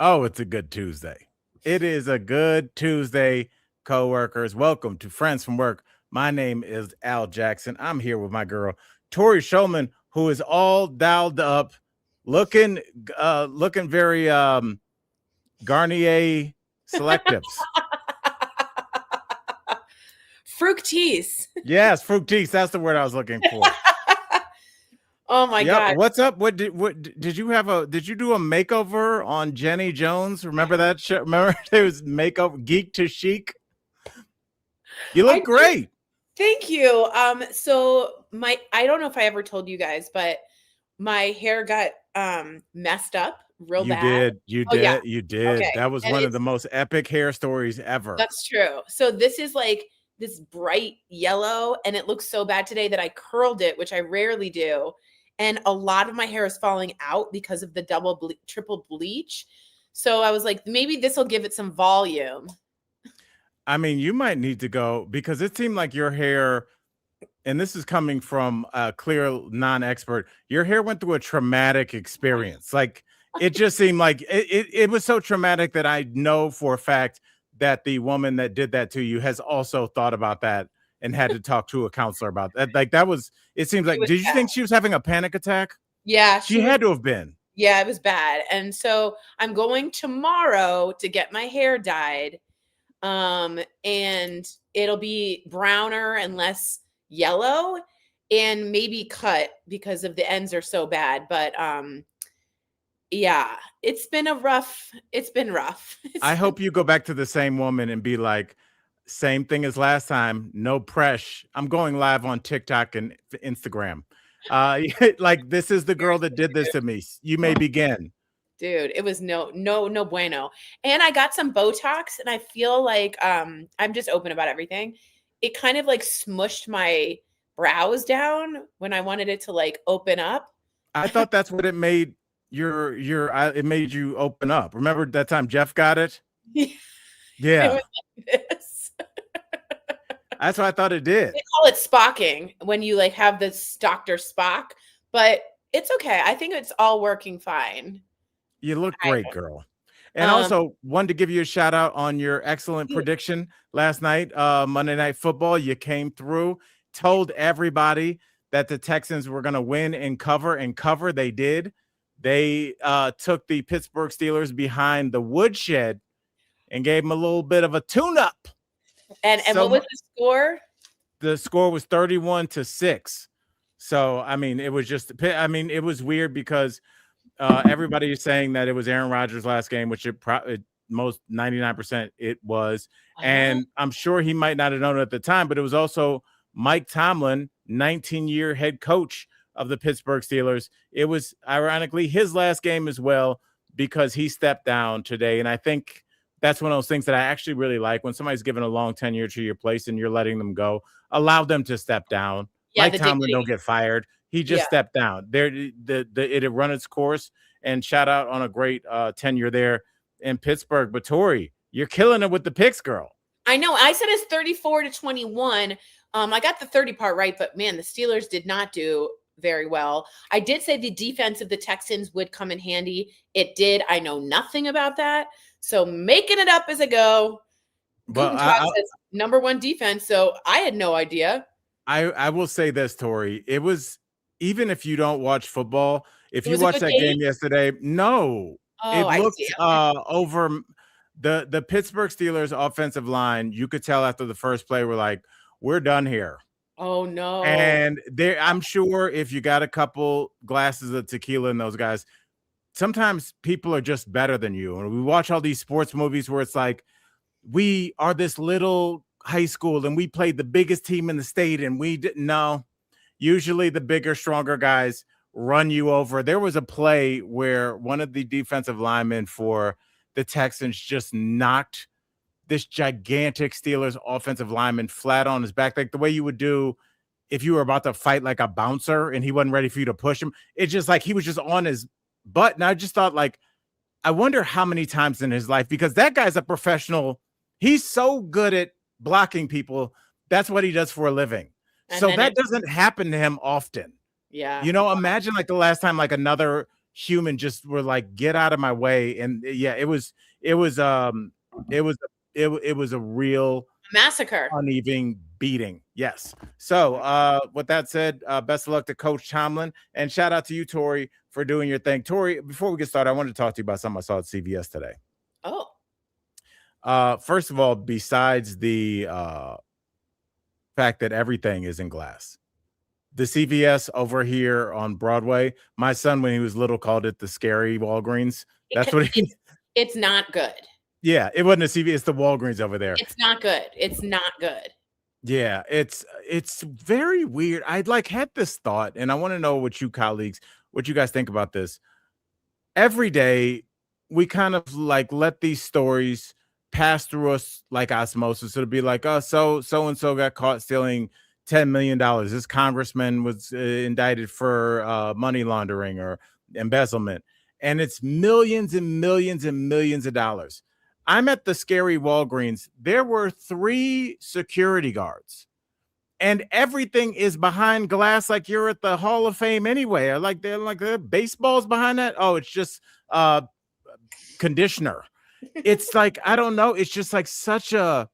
Oh, it's a good Tuesday. It is a good Tuesday, coworkers. Welcome to Friends from Work. My name is Al Jackson. I'm here with my girl, Tory Shulman, who is all dialed up, looking looking very Garnier selectives. Fructis. Yes, fructis. That's the word I was looking for. Oh my God. What's up? What did you have did you do a makeover on Jenny Jones? Remember that show? Remember it was makeover Geek to Chic? You look great. Thank you. So I don't know if I ever told you guys, but my hair got messed up real bad. You did. Okay. That was one of the most epic hair stories ever. That's true. So this is like this bright yellow, and it looks so bad today that I curled it, which I rarely do. And a lot of my hair is falling out because of the triple bleach. So I was like, maybe this will give it some volume. I mean, you might need to go because it seemed like your hair, and this is coming from a clear non-expert, your hair went through a traumatic experience. Like it just seemed like it was so traumatic that I know for a fact that the woman that did that to you has also thought about that and had to talk to a counselor about that. Like that was, it seems like, did you think she was having a panic attack? Yeah. She had to have been. Yeah, it was bad. And so I'm going tomorrow to get my hair dyed. And it'll be browner and less yellow and maybe cut because of the ends are so bad. But, yeah, it's been rough. I hope you go back to the same woman and be like, same thing as last time. No pressure. I'm going live on TikTok and Instagram. Like this is the girl that did this to me. You may begin. Dude, it was no bueno. And I got some Botox and I feel like I'm just open about everything. It kind of like smushed my brows down when I wanted it to like open up. I thought that's what it made it made you open up. Remember that time Jeff got it? Yeah. It was like this. That's what I thought it did. They call it spocking when you like have this Dr. Spock, but it's okay. I think it's all working fine. You look great, girl. And also wanted to give you a shout out on your excellent prediction last night, Monday Night Football. You came through, told everybody that the Texans were going to win and cover. They did. They took the Pittsburgh Steelers behind the woodshed and gave them a little bit of a tune-up. And what was the score? The score was 31-6. So, I mean, it was it was weird because everybody is saying that it was Aaron Rodgers' last game, which most 99% it was. And I'm sure he might not have known it at the time, but it was also Mike Tomlin, 19-year head coach of the Pittsburgh Steelers. It was ironically his last game as well because he stepped down today. And I think that's one of those things that I actually really like when somebody's given a long tenure to your place and you're letting them go. Allow them to step down. Yeah, Mike Tomlin don't get fired. He just stepped down. It had run its course, and shout out on a great tenure there in Pittsburgh. But Tory, you're killing it with the picks, girl. I know. I said it's 34-21. I got the 30 part right, but man, the Steelers did not do very well. I did say the defense of the Texans would come in handy. It did. I know nothing about that. So making it up as I go. But says number one defense. So I had no idea. I will say this, Tory. It was, even if you don't watch football, if you watched that game yesterday, it looked over the Pittsburgh Steelers offensive line. You could tell after the first play, we're like, we're done here. Oh no. And I'm sure if you got a couple glasses of tequila in those guys, sometimes people are just better than you. And we watch all these sports movies where it's like, we are this little high school and we played the biggest team in the state and we didn't know. Usually the bigger, stronger guys run you over. There was a play where one of the defensive linemen for the Texans just knocked this gigantic Steelers offensive lineman flat on his back, like the way you would do if you were about to fight like a bouncer and he wasn't ready for you to push him. It's just like he was just on his butt. And I just thought, like, I wonder how many times in his life, because that guy's a professional. He's so good at blocking people. That's what he does for a living. And so that doesn't happen to him often. Yeah. You know, imagine like the last time like another human just were like, get out of my way. And yeah, it was it was a real massacre. uneven beating. Yes. So with that said, best of luck to Coach Tomlin, and shout out to you, Tory, for doing your thing. Tory, before we get started, I wanted to talk to you about something I saw at CVS today. Oh. First of all, besides the fact that everything is in glass, the CVS over here on Broadway, my son, when he was little, called it the scary Walgreens. That's what it's not good. Yeah, it wasn't a CVS, it's the Walgreens over there. It's not good. It's not good. Yeah, it's very weird. I'd like had this thought, and I want to know what you guys think about this. Every day, we kind of like let these stories pass through us like osmosis. It'll be like, oh, so and so got caught stealing $10 million. This congressman was indicted for money laundering or embezzlement, and it's millions and millions and millions of dollars. I'm at the scary Walgreens. There were 3 security guards, and everything is behind glass, like you're at the Hall of Fame anyway. Or like they're baseballs behind that. Oh, it's just conditioner. It's like, I don't know. It's just like such a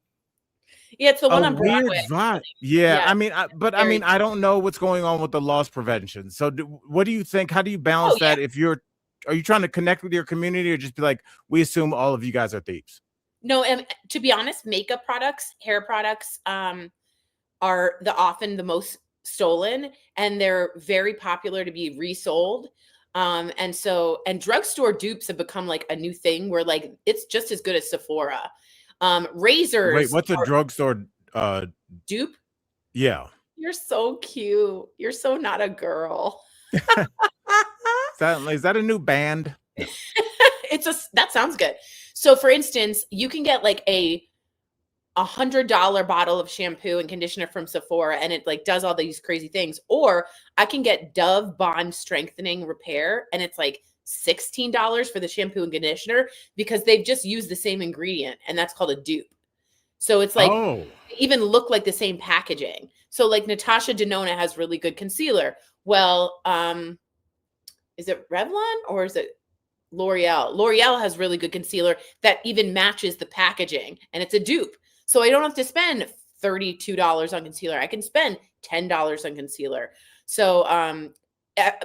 it's the one on weird Broadway. vibe. Yeah, I mean, I don't know what's going on with the loss prevention. So, what do you think? How do you balance that? If are you trying to connect with your community, or just be like, we assume all of you guys are thieves? No, and to be honest, makeup products, hair products, are often the most stolen, and they're very popular to be resold. And drugstore dupes have become like a new thing where like it's just as good as Sephora. Razors. Wait, what's a drugstore dupe? Yeah. You're so cute. You're so not a girl. Is that a new band? No. That sounds good. So for instance, you can get like a $100 bottle of shampoo and conditioner from Sephora, and it like does all these crazy things. Or I can get Dove Bond Strengthening Repair, and it's like $16 for the shampoo and conditioner because they've just used the same ingredient, and that's called a dupe. So it's like they even look like the same packaging. So like Natasha Denona has really good concealer. Well, is it Revlon or is it L'Oreal? L'Oreal has really good concealer that even matches the packaging, and it's a dupe. So I don't have to spend $32 on concealer. I can spend $10 on concealer. So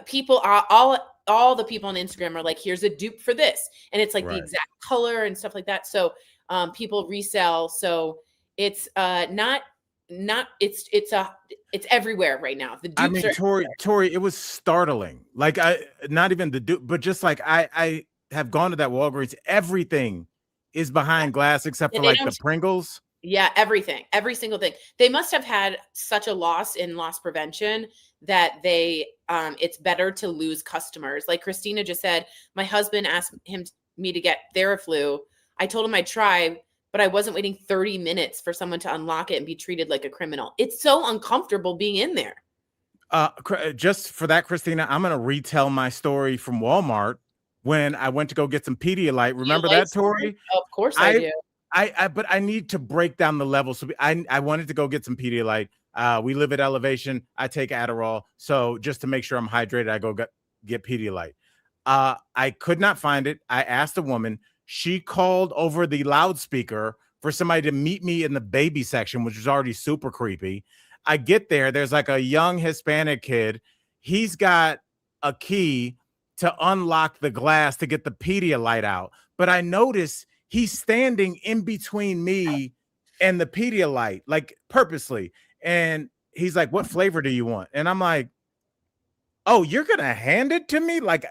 people are all the people on Instagram are like, here's a dupe for this. And it's like the exact color and stuff like that. So people resell. So it's it's everywhere right now. The dupes Tory, it was startling. Like not even the dupe, but just like I have gone to that Walgreens. Everything is behind glass except for like the Pringles. Yeah, everything, every single thing. They must have had such a loss in loss prevention that it's better to lose customers. Like Christina just said, my husband asked me to get Theraflu. I told him I'd try, but I wasn't waiting 30 minutes for someone to unlock it and be treated like a criminal. It's so uncomfortable being in there. Just for that, Christina, I'm going to retell my story from Walmart when I went to go get some Pedialyte. Remember that, Tory? Of course I do. But I need to break down the levels. So I wanted to go get some Pedialyte. We live at elevation. I take Adderall. So just to make sure I'm hydrated, I go get Pedialyte. I could not find it. I asked a woman. She called over the loudspeaker for somebody to meet me in the baby section, which was already super creepy. I get there. There's like a young Hispanic kid. He's got a key to unlock the glass to get the Pedialyte out. But I notice he's standing in between me and the Pedialyte, like purposely. And he's like, what flavor do you want? And I'm like, oh, you're going to hand it to me? Like,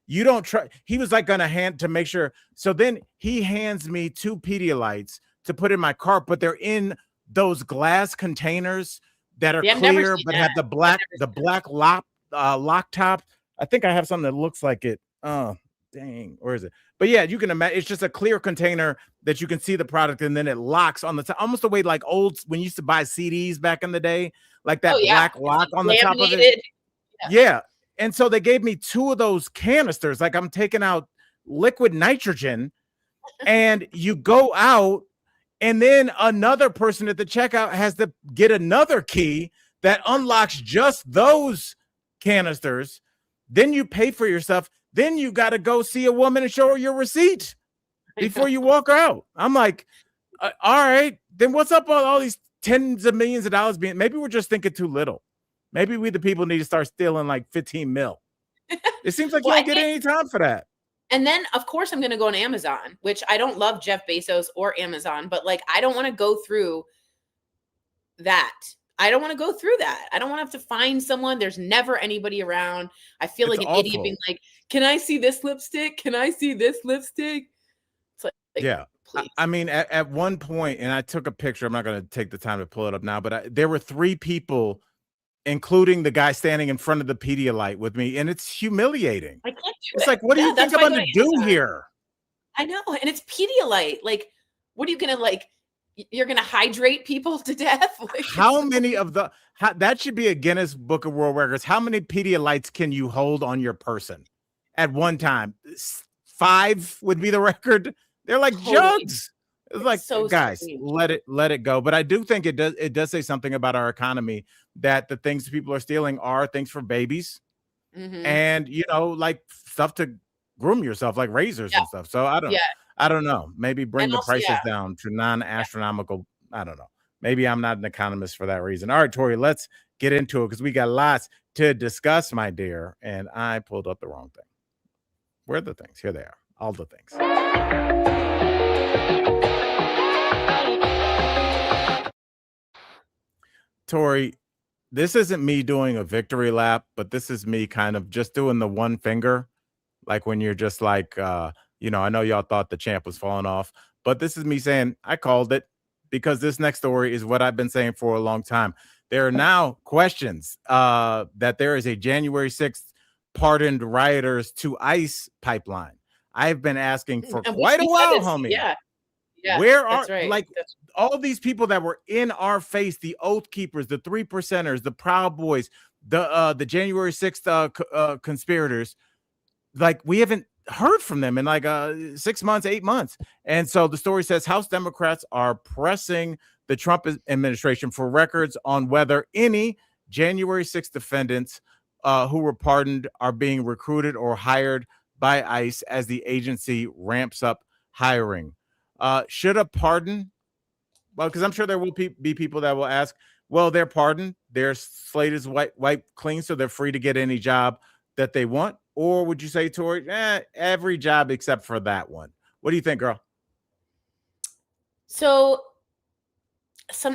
you don't try. He was like going to hand to make sure. So then he hands me 2 Pedialytes to put in my cart, but they're in those glass containers that are clear, but have the black lock top. I think I have something that looks like it. Oh, dang. Where is it? But yeah, you can imagine it's just a clear container that you can see the product, and then it locks on the top, almost the way like when you used to buy CDs back in the day, like that black lock on the top of it. Yeah. And so they gave me 2 of those canisters, like I'm taking out liquid nitrogen, and you go out, and then another person at the checkout has to get another key that unlocks just those canisters. Then you pay for your stuff. then you got to go see a woman and show her your receipt before you walk out. I'm like, all right, then what's up on all these tens of millions of dollars being? Maybe we're just thinking too little. Maybe we the people need to start stealing like 15 mil. It seems like you don't get any time for that. And then, of course, I'm going to go on Amazon, which I don't love Jeff Bezos or Amazon, but like, I don't want to go through that. I don't want to go through that. I don't want to have to find someone. There's never anybody around. I feel like an idiot being like, can I see this lipstick? Can I see this lipstick? It's like yeah. Please. I mean, at one point, and I took a picture. I'm not going to take the time to pull it up now, but there were 3 people, including the guy standing in front of the Pedialyte with me, and it's humiliating. I can't do it's like, what do you think I'm going to do here? I know, and it's Pedialyte. Like, what are you going to like? You're going to hydrate people to death? Like, how many of the that should be a Guinness Book of World Records. How many Pedialytes can you hold on your person at one time? 5 would be the record. They're like jugs. It's like, so guys, strange. let it go. But I do think it does say something about our economy, that the things people are stealing are things for babies, and like stuff to groom yourself, like razors and stuff. So I don't know. Maybe bring the prices down to non-astronomical. I don't know. Maybe I'm not an economist for that reason. All right, Tory, let's get into it because we got lots to discuss, my dear. And I pulled up the wrong thing. Where are the things? Here they are. All the things. Tory, this isn't me doing a victory lap, but this is me kind of just doing the one finger, like when you're just like, I know y'all thought the champ was falling off, but this is me saying I called it, because this next story is what I've been saying for a long time. There are now questions that there is a January 6th pardoned rioters to ICE pipeline. I've been asking for quite a while, homie. Yeah, where are all these people that were in our face, the Oath Keepers, the 3 percenters, the Proud Boys, the January 6th conspirators? Like, we haven't heard from them in like 6 months, 8 months. And so the story says House Democrats are pressing the Trump administration for records on whether any January 6th defendants who were pardoned are being recruited or hired by ICE as the agency ramps up hiring. Should a pardon? Well, because I'm sure there will be people that will ask, well, they're pardoned, their slate is wiped clean, so they're free to get any job that they want. Or would you say, Tory, every job except for that one? What do you think, girl? So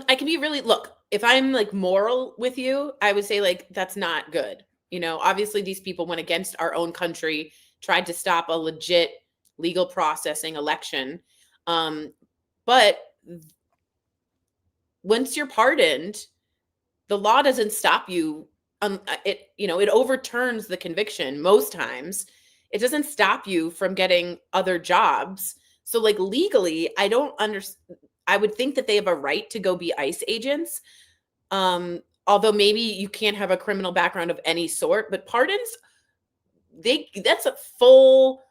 I can be really, look, if I'm like moral with you, I would say like, that's not good. Obviously these people went against our own country, tried to stop a legit legal processing election. But once you're pardoned, the law doesn't stop you. It overturns the conviction most times. It doesn't stop you from getting other jobs. So like legally, I don't understand. I would think that they have a right to go be ICE agents. Although maybe you can't have a criminal background of any sort, but pardons, that's a full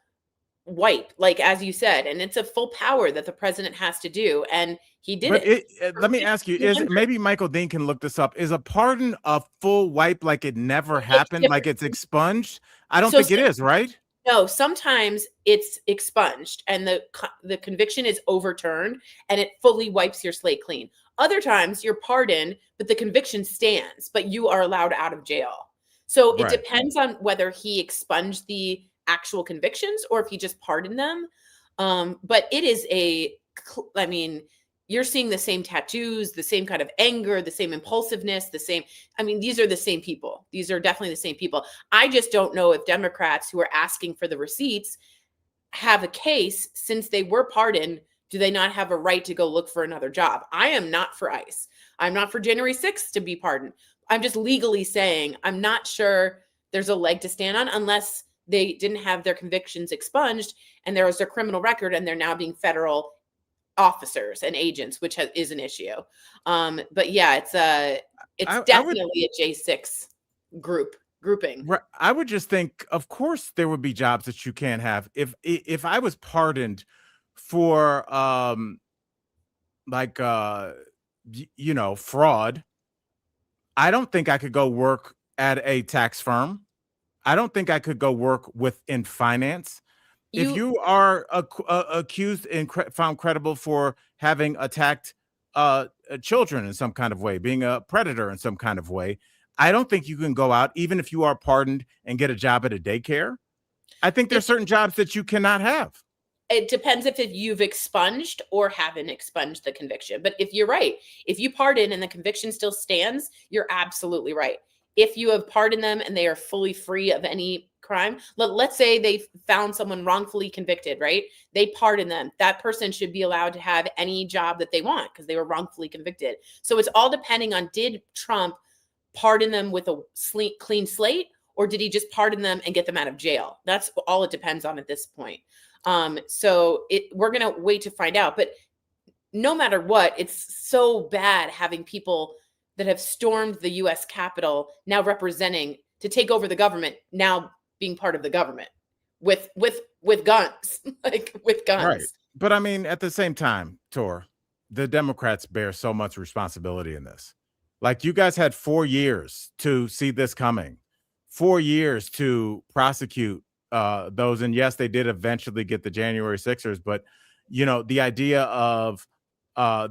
wipe, like as you said, and it's a full power that the president has to do, and he did it. Let me ask you, is maybe Michael Dean can look this up, is a pardon a full wipe, like it never happened, like it's expunged? I don't think it is, right? No, sometimes it's expunged and the conviction is overturned and it fully wipes your slate clean. Other times you're pardoned, but the conviction stands, but you are allowed out of jail. So it depends on whether he expunged the actual convictions or if he just pardoned them. But it is you're seeing the same tattoos, the same kind of anger, the same impulsiveness, these are the same people. These are definitely the same people. I just don't know if Democrats who are asking for the receipts have a case. Since they were pardoned, do they not have a right to go look for another job? I am not for ICE. I'm not for January 6th to be pardoned. I'm just legally saying I'm not sure there's a leg to stand on unless they didn't have their convictions expunged and there was their criminal record and they're now being federal officers and agents, which is an issue. But yeah, it's definitely a J6 grouping. I would just think, of course, there would be jobs that you can't have. If I was pardoned for fraud, I don't think I could go work at a tax firm. I don't think I could go work within finance. If You you are accused and found credible for having attacked children in some kind of way, being a predator in some kind of way, I don't think you can go out, even if you are pardoned, and get a job at a daycare. I think there's it, certain jobs that you cannot have. it depends if you've expunged or haven't expunged the conviction. But if you're right, if you pardon and the conviction still stands, you're absolutely right. If you have pardoned them and they are fully free of any crime, let's say they found someone wrongfully convicted, right? They pardon them. That person should be allowed to have any job that they want because they were wrongfully convicted. So it's all depending on, did Trump pardon them with a clean slate, or did he just pardon them and get them out of jail? That's all it depends on at this point. So we're going to wait to find out. But no matter what, it's so bad having people that have stormed the U.S. Capitol now representing to take over the government, now being part of the government with guns, like with guns. Right. But I mean, at the same time, Tor, the Democrats bear so much responsibility in this. Like, you guys had 4 years to see this coming, 4 years to prosecute those. And yes, they did eventually get the January 6ers, but the idea of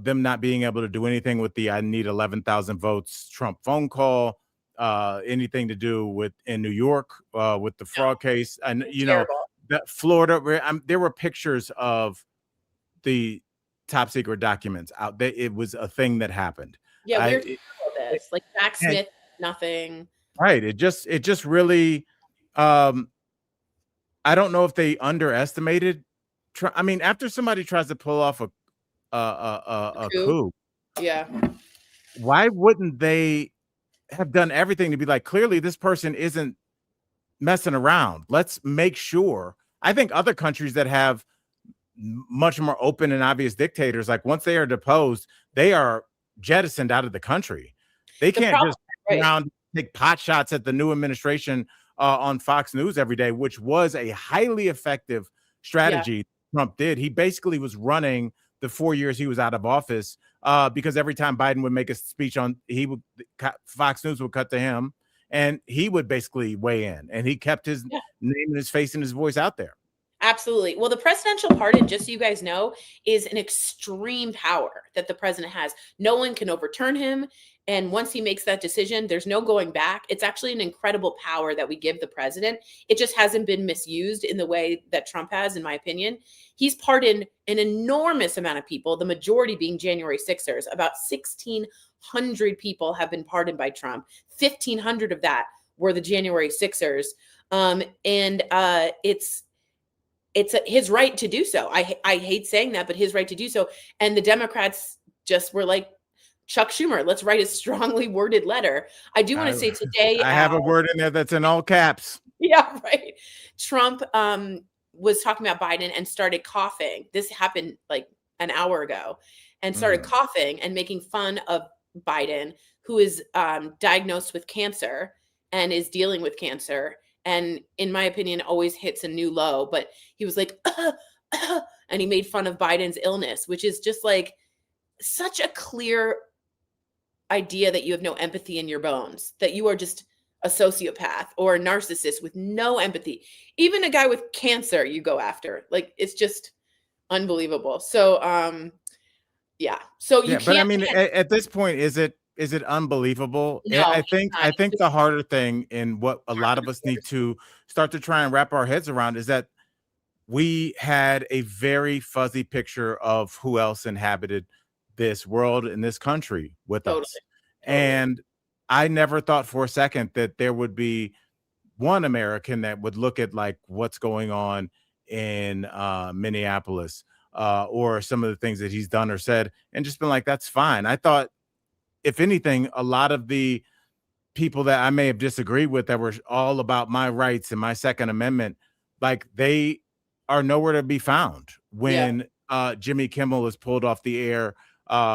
them not being able to do anything with the "I need 11,000 votes" Trump phone call, anything to do with in New York with the fraud case, and that Florida, there were pictures of the top secret documents out there. It was a thing that happened. Yeah, we're talking about this, like Jack Smith, nothing. Right. It just really, I don't know if they underestimated. I mean, after somebody tries to pull off a coup, yeah, why wouldn't they have done everything to be like, clearly this person isn't messing around? Let's make sure. I think other countries that have much more open and obvious dictators, like, once they are deposed, they are jettisoned out of the country. They can't just around take pot shots at the new administration on Fox News every day, which was a highly effective strategy Trump did. He basically was running the 4 years he was out of office because every time Biden would make a speech Fox News would cut to him and he would basically weigh in, and he kept his name and his face and his voice out there. Absolutely. Well, the presidential pardon, just so you guys know, is an extreme power that the president has. No one can overturn him. And once he makes that decision, there's no going back. It's actually an incredible power that we give the president. It just hasn't been misused in the way that Trump has, in my opinion. He's pardoned an enormous amount of people, the majority being January 6ers. About 1,600 people have been pardoned by Trump. 1,500 of that were the January 6ers. It's his right to do so. I hate saying that, but his right to do so. And the Democrats just were like, Chuck Schumer, let's write a strongly worded letter. I do want to say today, I have a word in there that's in all caps. Yeah, right. Trump was talking about Biden and started coughing. This happened like an hour ago, and started coughing and making fun of Biden, who is diagnosed with cancer and is dealing with cancer. And in my opinion, always hits a new low. But he was like, and he made fun of Biden's illness, which is just like such a clear idea that you have no empathy in your bones, that you are just a sociopath or a narcissist with no empathy. Even a guy with cancer you go after. Like, it's just unbelievable. So yeah. So you can't, but I mean, at this point, is it unbelievable? No, I think the harder thing, and what a lot of us need to start to try and wrap our heads around, is that we had a very fuzzy picture of who else inhabited this world and this country with us. And I never thought for a second that there would be one American that would look at like what's going on in Minneapolis or some of the things that he's done or said and just been like, that's fine. I thought, if anything, a lot of the people that I may have disagreed with that were all about my rights and my Second Amendment, like, they are nowhere to be found when Jimmy Kimmel was pulled off the air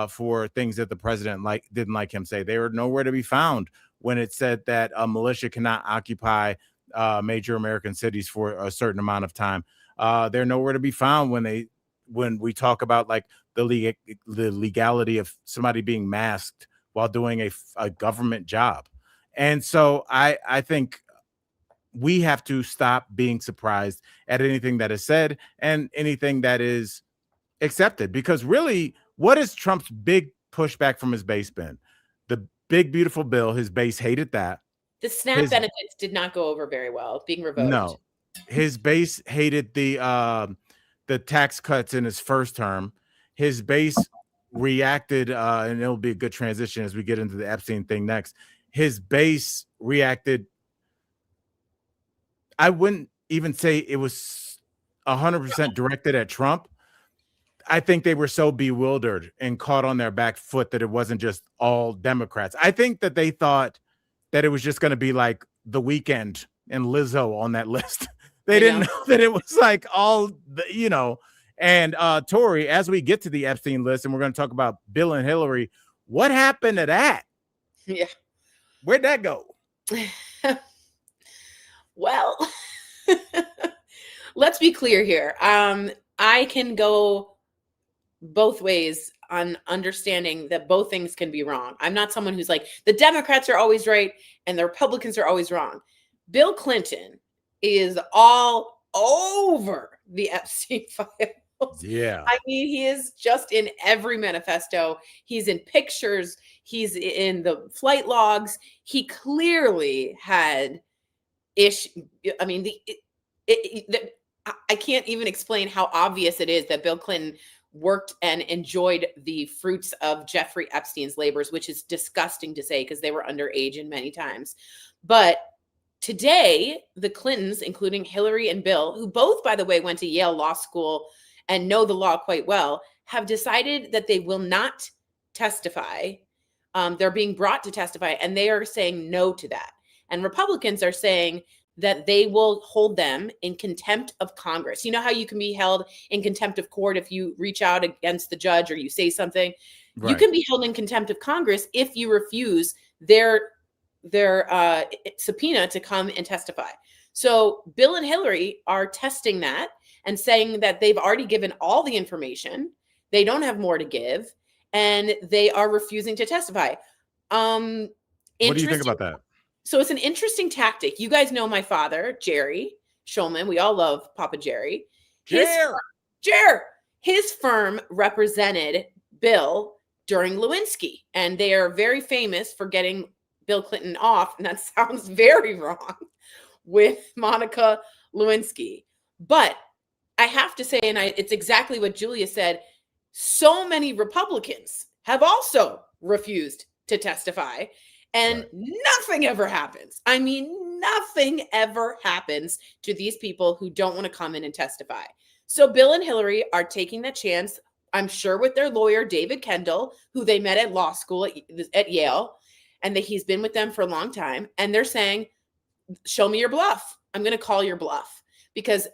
for things that the president didn't like him say. They were nowhere to be found when it said that a militia cannot occupy major American cities for a certain amount of time. They're nowhere to be found when we talk about like the legality of somebody being masked while doing a government job. And so I think we have to stop being surprised at anything that is said and anything that is accepted. Because really, what is Trump's big pushback from his base been? The big, beautiful bill, his base hated that. The SNAP benefits did not go over very well, being revoked. No, his base hated the tax cuts in his first term. His base reacted, and it'll be a good transition as we get into the Epstein thing next. His base reacted. I wouldn't even say it was 100% directed at Trump. I think they were so bewildered and caught on their back foot that it wasn't just all Democrats. I think that they thought that it was just going to be like The Weeknd and Lizzo on that list. They didn't know that it was like all the, and Tory, as we get to the Epstein list, and we're going to talk about Bill and Hillary, what happened to that? Yeah. Where'd that go? Well, let's be clear here. I can go both ways on understanding that both things can be wrong. I'm not someone who's like, the Democrats are always right and the Republicans are always wrong. Bill Clinton is all over the Epstein files. Yeah. I mean, he is just in every manifesto. He's in pictures. He's in the flight logs. He clearly had I mean, I can't even explain how obvious it is that Bill Clinton worked and enjoyed the fruits of Jeffrey Epstein's labors, which is disgusting to say because they were underage in many times. But today, the Clintons, including Hillary and Bill, who both, by the way, went to Yale Law School and know the law quite well, have decided that they will not testify. They're being brought to testify, and they are saying no to that. And Republicans are saying that they will hold them in contempt of Congress. You know how you can be held in contempt of court if you reach out against the judge or you say something? Right. You can be held in contempt of Congress if you refuse their subpoena to come and testify. So Bill and Hillary are testing that and saying that they've already given all the information. They don't have more to give, and they are refusing to testify. What do you think about that? So it's an interesting tactic. You guys know my father, Jerry Schulman. We all love Papa Jerry. His firm represented Bill during Lewinsky, and they are very famous for getting Bill Clinton off, and that sounds very wrong, with Monica Lewinsky. But I have to say, and it's exactly what Julia said, so many Republicans have also refused to testify. And nothing ever happens. I mean, nothing ever happens to these people who don't want to come in and testify. So Bill and Hillary are taking that chance, I'm sure, with their lawyer, David Kendall, who they met at law school at Yale, and that he's been with them for a long time. And they're saying, show me your bluff. I'm going to call your bluff because,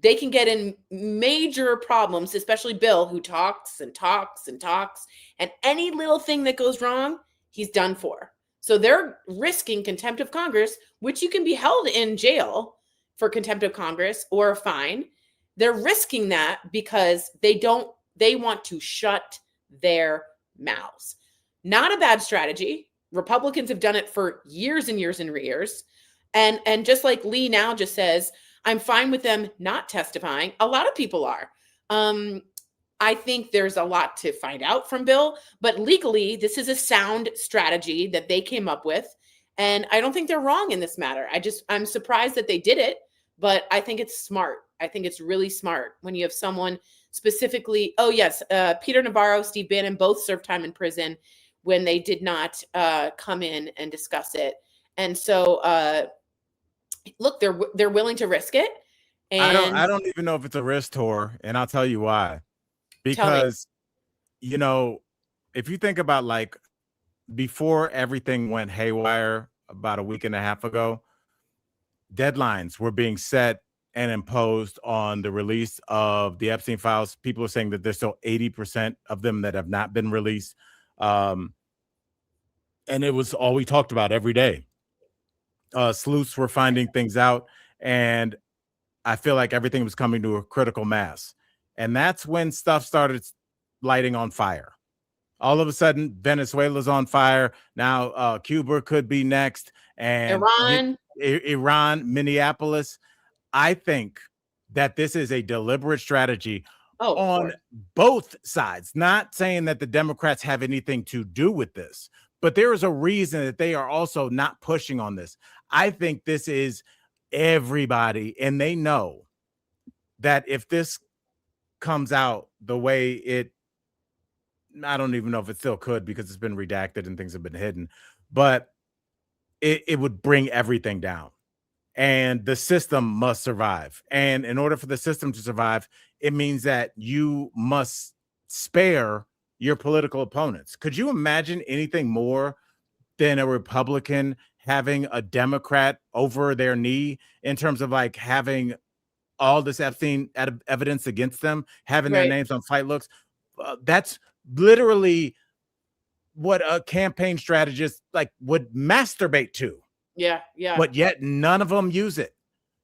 they can get in major problems, especially Bill, who talks and talks and talks. And any little thing that goes wrong, he's done for. So they're risking contempt of Congress, which you can be held in jail for contempt of Congress or a fine. They're risking that because they want to shut their mouths. Not a bad strategy. Republicans have done it for years and years and years. And just like Lee now just says, I'm fine with them not testifying. A lot of people are. I think there's a lot to find out from Bill, but legally, this is a sound strategy that they came up with. And I don't think they're wrong in this matter. I'm surprised that they did it, but I think it's smart. I think it's really smart when you have someone specifically. Oh, yes. Peter Navarro, Steve Bannon both served time in prison when they did not come in and discuss it. And so, look, they're willing to risk it. And I don't even know if it's a risk, Tor, and I'll tell you why. Because, if you think about like before everything went haywire about a week and a half ago, deadlines were being set and imposed on the release of the Epstein files. People are saying that there's still 80% of them that have not been released. And it was all we talked about every day. Sleuths were finding things out, and I feel like everything was coming to a critical mass. And that's when stuff started lighting on fire. All of a sudden, Venezuela's on fire. Now, Cuba could be next. And Iran, Minneapolis. I think that this is a deliberate strategy on both sides. Not saying that the Democrats have anything to do with this, but there is a reason that they are also not pushing on this. I think this is everybody, and they know that if this comes out the way it, I don't even know if it still could because it's been redacted and things have been hidden, but it would bring everything down. And the system must survive. And in order for the system to survive, it means that you must spare your political opponents. Could you imagine anything more than a Republican having a Democrat over their knee in terms of like having all this Epstein evidence against them, having their names on fight looks? That's literally what a campaign strategist like would masturbate to. Yeah. But yet none of them use it.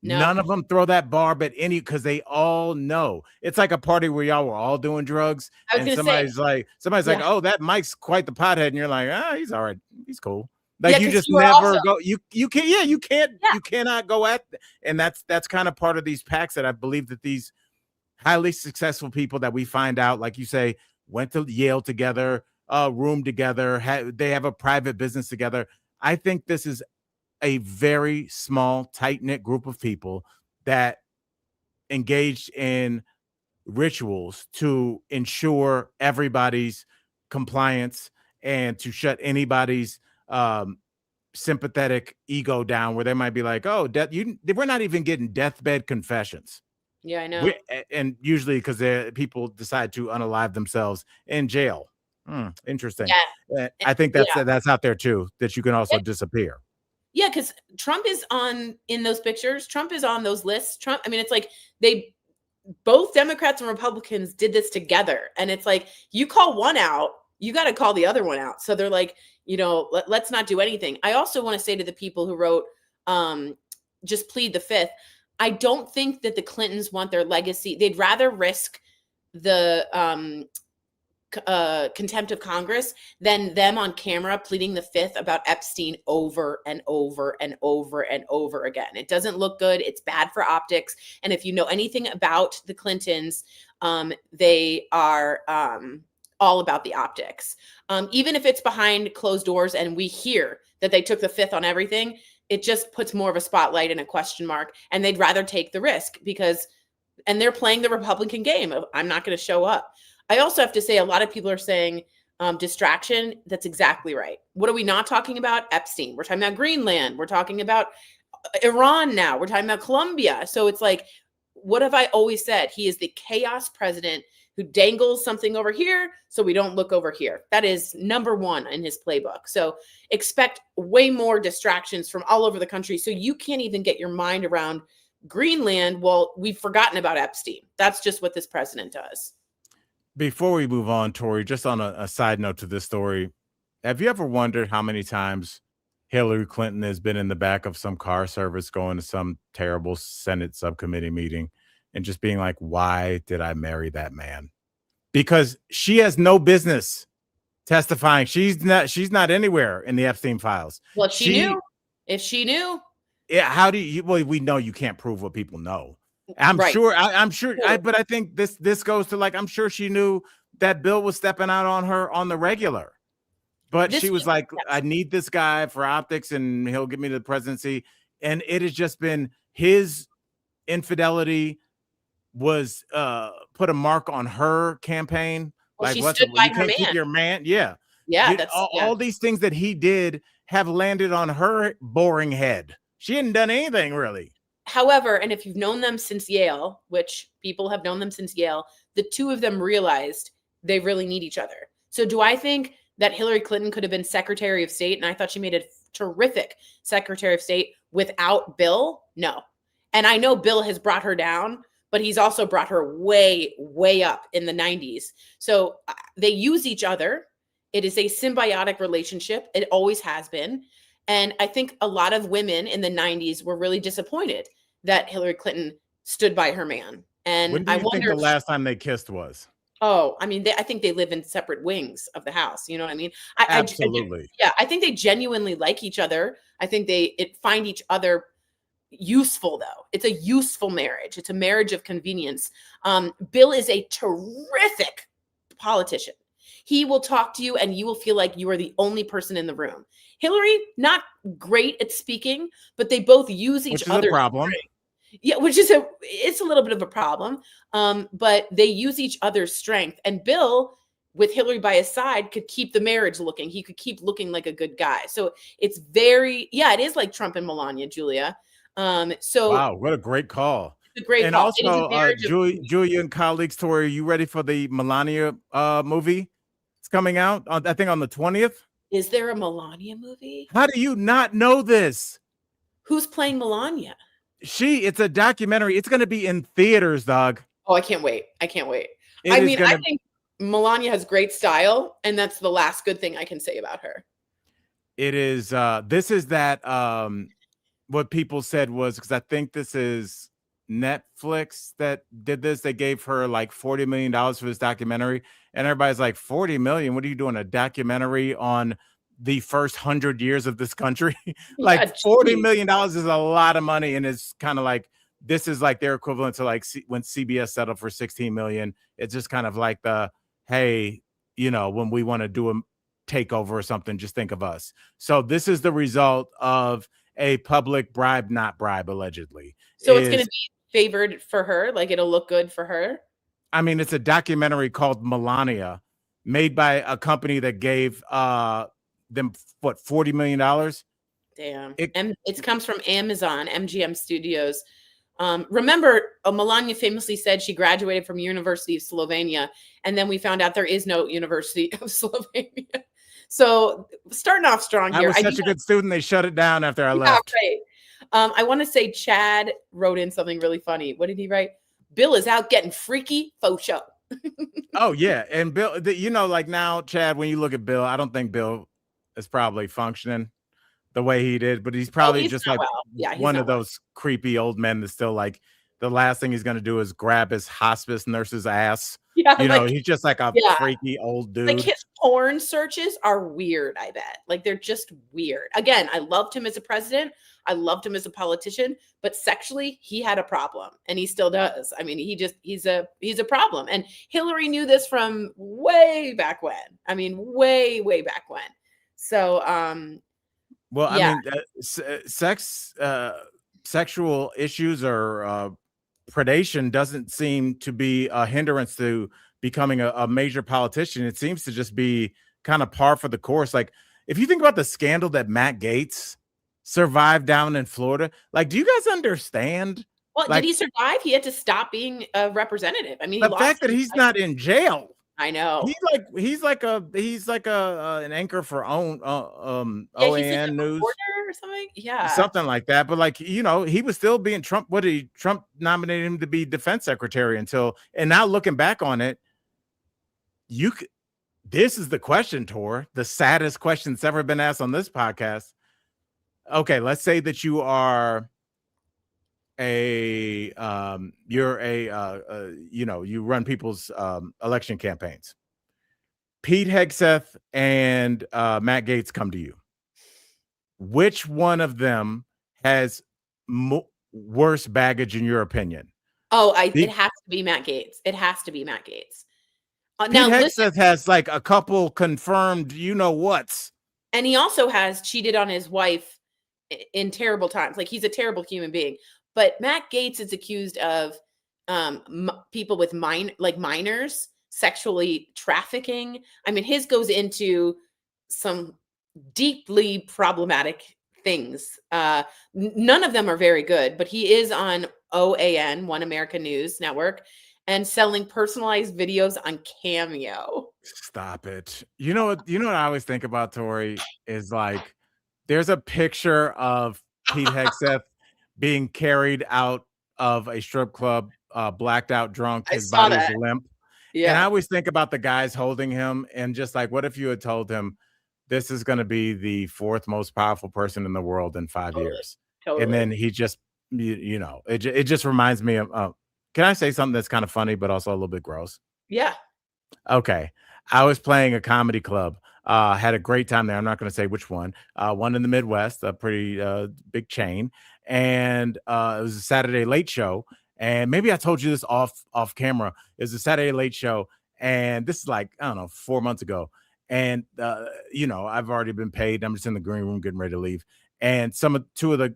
No. None of them throw that barb at any, because they all know. It's like a party where y'all were all doing drugs, and somebody's like, oh, that Mike's quite the pothead, and you're like, he's all right, he's cool. Like you just never go. You can't. You cannot go at. And that's kind of part of these packs that I believe that these highly successful people that we find out, like you say, went to Yale together, room together, they have a private business together. I think this is a very small, tight-knit group of people that engaged in rituals to ensure everybody's compliance and to shut anybody's sympathetic ego down, where they might be like, oh, we're not even getting deathbed confessions. Yeah, I know. And usually because people decide to unalive themselves in jail. Interesting. Yeah. I think that's out there too, that you can also disappear. Yeah, because Trump is in those pictures. Trump is on those lists. Trump, I mean, it's like both Democrats and Republicans did this together. And it's like, you call one out, you got to call the other one out. So they're like, let's not do anything. I also want to say to the people who wrote, just plead the fifth. I don't think that the Clintons want their legacy. They'd rather risk the contempt of Congress than them on camera pleading the fifth about Epstein over and over and over and over again. It doesn't look good. It's bad for optics. And if you know anything about the Clintons, they are all about the optics. Even if it's behind closed doors and we hear that they took the fifth on everything, it just puts more of a spotlight and a question mark. And they'd rather take the risk and they're playing the Republican game of, I'm not going to show up. I also have to say, a lot of people are saying distraction. That's exactly right. What are we not talking about? Epstein. We're talking about Greenland. We're talking about Iran now. We're talking about Colombia. So it's like, what have I always said? He is the chaos president who dangles something over here so we don't look over here. That is number one in his playbook. So expect way more distractions from all over the country. So you can't even get your mind around Greenland. Well, we've forgotten about Epstein. That's just what this president does. Before we move on, Tory, just on a side note to this story, have you ever wondered how many times Hillary Clinton has been in the back of some car service going to some terrible Senate subcommittee meeting and just being like, why did I marry that man? Because she has no business testifying. She's not anywhere in the Epstein files. Well, she knew. If she knew. Yeah, how do you, well, we know you can't prove what people know. I'm sure, but I think this goes to like, I'm sure she knew that Bill was stepping out on her on the regular, but she was like, I need this guy for optics and he'll get me to the presidency. And it has just been his infidelity was put a mark on her campaign. Well, like, she stood by her man. Keep your man. Yeah. Yeah. All these things that he did have landed on her boring head. She hadn't done anything really. However, and if you've known them since Yale, which people have known them since Yale, the two of them realized they really need each other. So do I think that Hillary Clinton could have been Secretary of State, and I thought she made a terrific Secretary of State without Bill? No. And I know Bill has brought her down, but he's also brought her way, way up in the 90s. So they use each other. It is a symbiotic relationship. It always has been. And I think a lot of women in the 90s were really disappointed that Hillary Clinton stood by her man. And when do you think the last time they kissed was? Oh, I mean, I think they live in separate wings of the house. You know what I mean? Absolutely. Yeah, I think they genuinely like each other. I think they find each other useful, though. It's a useful marriage. It's a marriage of convenience. Bill is a terrific politician. He will talk to you and you will feel like you are the only person in the room. Hillary, not great at speaking, but they both use each Which is a other's problem. strength. Yeah, it's a little bit of a problem. But they use each other's strength. And Bill, with Hillary by his side, could keep the marriage looking. He could keep looking like a good guy. So it's it is like Trump and Melania, Julia. So Wow, what a great call. it's a great And call. It is a also, marriage of Julia and colleagues, Tory, are you ready for the Melania movie? It's coming out, I think, on the 20th. Is there a Melania movie? How do you not know this? Who's playing Melania? It's a documentary. It's going to be in theaters, dog. Oh, I can't wait. I can't wait. I think Melania has great style, and that's the last good thing I can say about her. It is, this is that, what people said was, because I think this is Netflix that did this. They gave her like $40 million for this documentary. And everybody's like, 40 million? What are you doing? A documentary on the first 100 years of this country? Like Yeah, $40 million is a lot of money. And it's kind of like, this is like their equivalent to like when CBS settled for 16 million. It's just kind of like hey, when we want to do a takeover or something, just think of us. So this is the result of a public bribe, not bribe, allegedly. So it's going to be favored for her. Like it'll look good for her. I mean, it's a documentary called Melania, made by a company that gave them $40 million. Damn. And it comes from Amazon, MGM Studios. Remember, Melania famously said she graduated from University of Slovenia, and then we found out there is no University of Slovenia. So starting off strong here. I was such a good student, they shut it down after I left. Right. I want to say Chad wrote in something really funny. What did he write? Bill is out getting freaky faux show. Oh, yeah. And Bill, like now, Chad, when you look at Bill, I don't think Bill is probably functioning the way he did, but he's probably just like one of those creepy old men that's still like the last thing he's going to do is grab his hospice nurse's ass. Yeah, he's just like a freaky old dude. Like his porn searches are weird, I bet. Like they're just weird. Again, I loved him as a president. I loved him as a politician, but sexually he had a problem and he still does. I mean, he's a problem. And Hillary knew this from way back when. I mean, way back when. So, well, I mean, sexual issues or predation doesn't seem to be a hindrance to becoming a major politician. It seems to just be kind of par for the course. Like, if you think about the scandal that Matt Gaetz survived down in Florida, like, do you guys understand? Well, did he survive? He had to stop being a representative. I mean, the fact that he's not in jail. I know. He's like an anchor for OAN News or something. Yeah. Something like that. But like, he was still being Trump. Trump nominated him to be defense secretary and now looking back on it, this is the question, Tor, the saddest question that's ever been asked on this podcast. Okay, let's say that you are you run people's election campaigns. Pete Hegseth and Matt Gaetz come to you. Which one of them has worse baggage in your opinion? Oh, it has to be Matt Gaetz. It has to be Matt Gaetz. Now, Hegseth has like a couple confirmed, whats. And he also has cheated on his wife in terrible times. Like, he's a terrible human being. But Matt Gaetz is accused of people with minors sexually trafficking. I mean, his goes into some deeply problematic things. None of them are very good, but he is on OAN, One American News Network, and selling personalized videos on Cameo. Stop it. You know what I always think about, Tory, is like there's a picture of Pete Hegseth being carried out of a strip club, blacked out drunk, his body's limp. Yeah. And I always think about the guys holding him and just like, what if you had told him this is going to be the fourth most powerful person in the world in 5 years? Totally. And then he just, it just reminds me of, can I say something that's kind of funny, but also a little bit gross? Yeah. Okay. I was playing a comedy club. Had a great time there. I'm not going to say which one. One in the Midwest, a pretty big chain, and it was a Saturday late show. And maybe I told you this off camera. It was a Saturday late show, and this is like I don't know 4 months ago. And I've already been paid. I'm just in the green room getting ready to leave. And two of the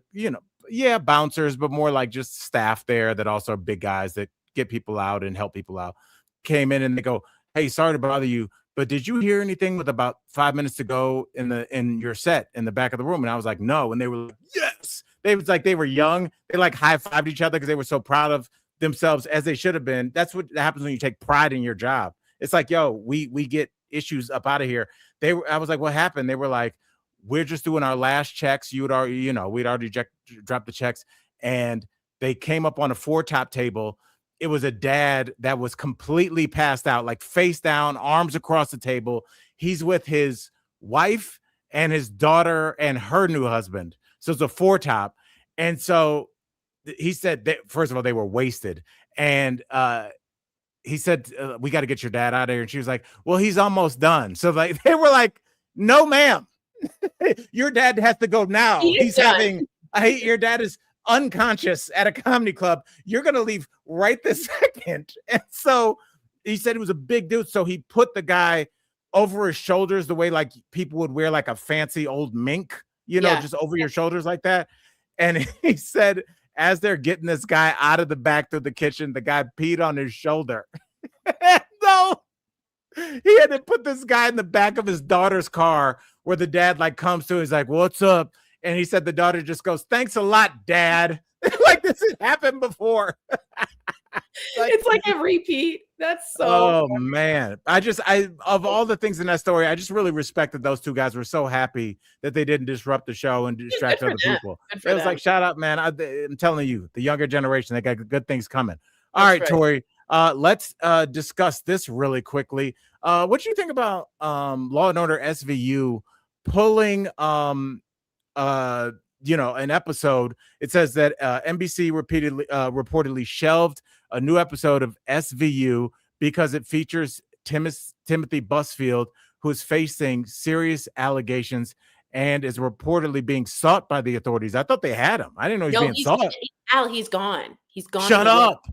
yeah, bouncers, but more like just staff there that also are big guys that get people out and help people out. Came in and they go, "Hey, sorry to bother you, but did you hear anything with about 5 minutes to go in your set in the back of the room?" And I was like, "No." And they were like, "Yes." They was like they were young. They like high-fived each other because they were so proud of themselves as they should have been. That's what happens when you take pride in your job. It's like, yo, we get issues up out of here. I was like, what happened? They were like, we're just doing our last checks. You would already, we'd already dropped the checks, and they came up on a four-top table. It was a dad that was completely passed out, like face down, arms across the table. He's with his wife and his daughter and her new husband. So it's a four top. And so he said that, first of all, they were wasted. And he said, we got to get your dad out of here. And she was like, well, he's almost done. So like they were like, no, ma'am, your dad has to go now. He's having, your dad is unconscious at a comedy club. You're going to leave right this second. And so he said he was a big dude. So he put the guy over his shoulders the way like people would wear like a fancy old mink, just over your shoulders like that. And he said, as they're getting this guy out of the back through the kitchen, the guy peed on his shoulder. So he had to put this guy in the back of his daughter's car where the dad like comes to, he's like, what's up? And he said the daughter just goes, thanks a lot, Dad. Like this has happened before. It's like a repeat. That's so funny. Man. Of all the things in that story, I just really respected those two guys. Were so happy that they didn't disrupt the show and distract other people. It was like, shout out, man. I'm telling you, the younger generation, they got good things coming. All right, Tory. Let's discuss this really quickly. What do you think about Law and Order SVU pulling an episode? It says that NBC reportedly shelved a new episode of SVU because it features Timothy Busfield, who is facing serious allegations and is reportedly being sought by the authorities. I thought they had him. I didn't know he's being sought. He's gone. He's gone. Shut up.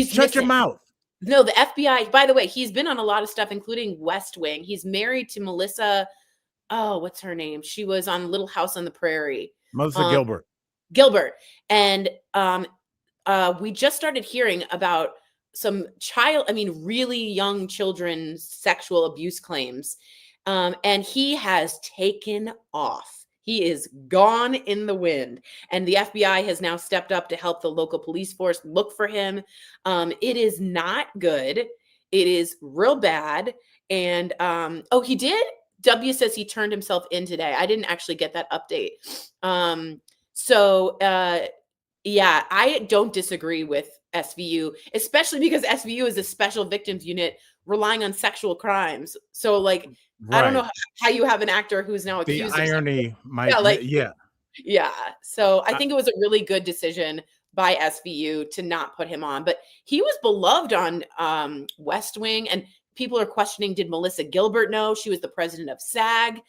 Shut your mouth. No, the FBI, by the way, he's been on a lot of stuff, including West Wing. He's married to Melissa. Oh, what's her name? She was on Little House on the Prairie. Melissa Gilbert. And we just started hearing about some really young children's sexual abuse claims. And he has taken off. He is gone in the wind. And the FBI has now stepped up to help the local police force look for him. It is not good. It is real bad. And he did? W says he turned himself in today. I didn't actually get that update. I don't disagree with SVU, especially because SVU is a special victims unit relying on sexual crimes. So like, right. I don't know how you have an actor who's now accused. The irony might, yeah. So I think it was a really good decision by SVU to not put him on, but he was beloved on West Wing, and people are questioning, did Melissa Gilbert know? She was the president of SAG.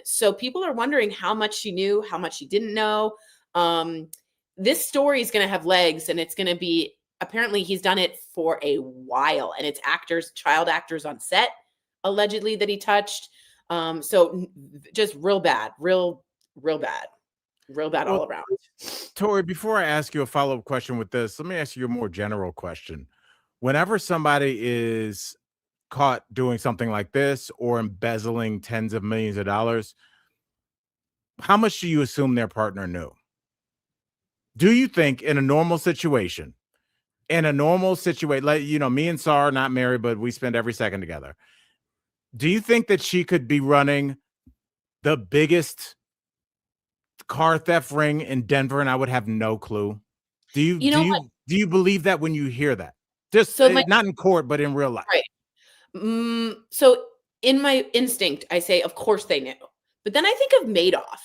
So people are wondering how much she knew, how much she didn't know. This story is going to have legs, and it's going to be, apparently he's done it for a while, and it's child actors on set, allegedly, that he touched. So just real bad all around. Tory, before I ask you a follow-up question with this, let me ask you a more general question. Whenever somebody is caught doing something like this or embezzling tens of millions of dollars, how much do you assume their partner knew? Do you think in a normal situation, like, me and Sarah are not married, but we spend every second together. Do you think that she could be running the biggest car theft ring in Denver and I would have no clue? Do you believe that when you hear that? Just not in court, but in real life. Right. So in my instinct, I say, of course they knew. But then I think of Madoff,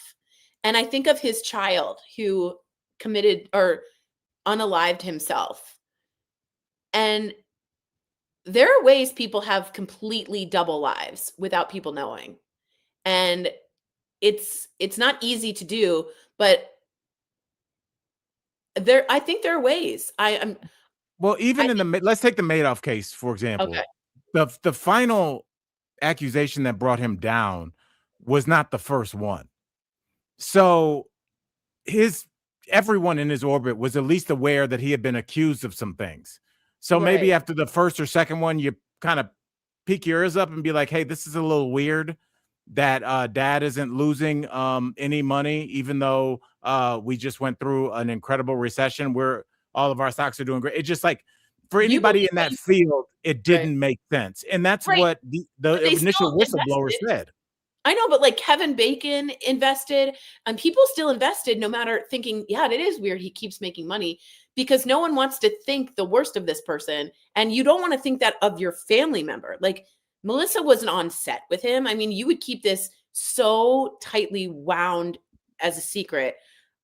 and I think of his child who committed or unalived himself. And there are ways people have completely double lives without people knowing. And it's not easy to do, but I think there are ways. Well, even I in the let's take the Madoff case, for Okay. example. The final accusation that brought him down was not the first one. So everyone in his orbit was at least aware that he had been accused of some things. So maybe Right. after the first or second one, you kind of peek your ears up and be like, hey, this is a little weird that dad isn't losing any money, even though we just went through an incredible recession where all of our stocks are doing great. It's just like for You anybody believe in what that you field, it Right. didn't make sense. And that's Right. what the But they initial still whistleblower invested. said. I know, but like Kevin Bacon invested, and people still invested no matter thinking, yeah, it is weird. He keeps making money because no one wants to think the worst of this person. And you don't want to think that of your family member. Like Melissa wasn't on set with him. I mean, you would keep this so tightly wound as a secret.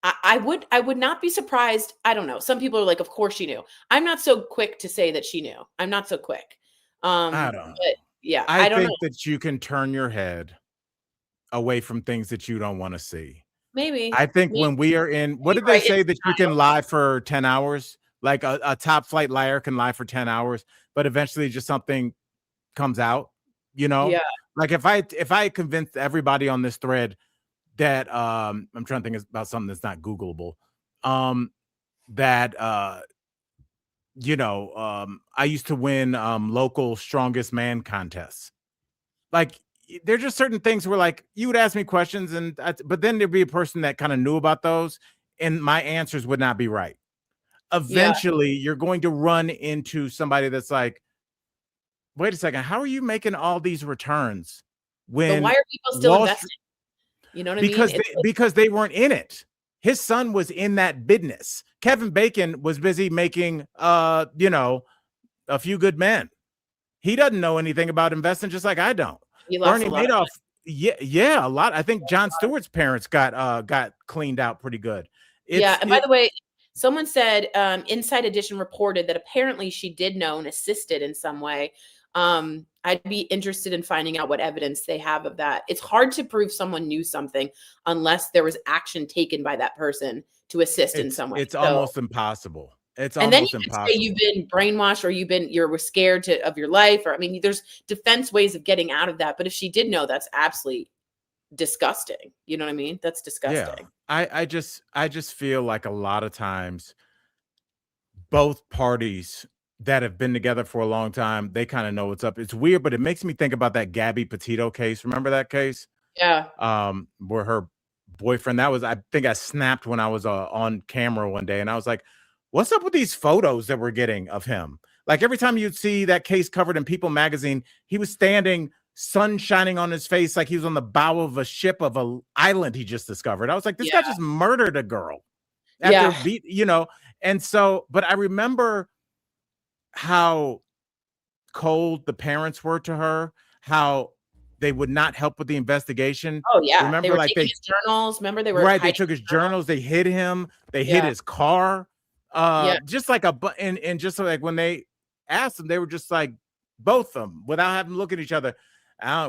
I would not be surprised. I don't know. Some people are like, of course she knew. I'm not so quick to say that she knew. I'm not so quick. I don't know. But yeah, I I don't know. think that you can turn your head away from things that you don't want to see. Maybe. I think Maybe when we are in, what did they right in say that you can denial. lie for 10 hours? Like a top flight liar can lie for 10 hours, but eventually just something comes out, you know? Yeah. Like if I convinced everybody on this thread that I'm trying to think about something that's not Googleable, that I used to win local strongest man contests. Like there're just certain things where like you would ask me questions but then there'd be a person that kind of knew about those and my answers would not be right. Yeah. Eventually you're going to run into somebody that's like, wait a second, how are you making all these returns But why when are people still Wall Street, investing? You know what I mean? It's like because they weren't in it. His son was in that business. Kevin Bacon was busy making a few good men. He doesn't know anything about investing, just like I don't. he lost a Bernie lot of Madoff, money. yeah, a lot. I think Jon Stewart's parents got cleaned out pretty good. Yeah, It's and by it the way, someone said, Inside Edition reported that apparently she did know and assisted in some way. I'd be interested in finding out what evidence they have of that. It's hard to prove someone knew something unless there was action taken by that person to assist in some way. it's So almost impossible. It's and then you almost could say you've impossible. been brainwashed or you're scared of your life, or I mean, there's defense ways of getting out of that. But if she did know, that's absolutely disgusting. You know what I mean? That's Yeah. disgusting. I just feel like a lot of times both parties that have been together for a long time, they kind of know what's up. It's weird, but it makes me think about that Gabby Petito case. Remember that case? Yeah. Where her boyfriend, that was, I think I snapped when I was on camera one day and I was like, what's up with these photos that we're getting of him? Like every time you'd see that case covered in People magazine, he was standing, sun shining on his face, like he was on the bow of a ship of a island he just discovered. I was like, this guy Yeah. just murdered a girl after Yeah. and so, but I remember how cold the parents were to her, how they would not help with the investigation. Oh, yeah. They Remember, were like taking his journals. Remember they were right, they hiding took his his journals? journals, they hid him, they hid Yeah. his car. Yeah. Just like and just like when they asked them, they were just like both of them without having to look at each other.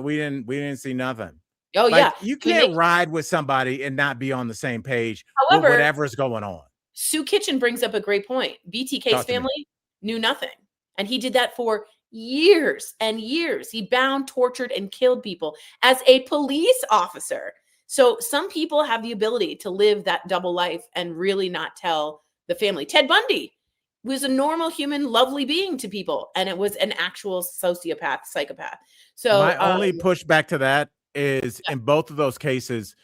We didn't see nothing. Oh, Like yeah. you I mean, can't ride with somebody and not be on the same page with however, whatever's going on. Sue Kitchen brings up a great point. BTK's Talk to me. family knew nothing. And he did that for years and years. He bound, tortured, and killed people as a police officer. So some people have the ability to live that double life and really not tell the family. Ted Bundy was a normal human, lovely being to people, and it was an actual sociopath, psychopath. So My only pushback to that is in both of those cases,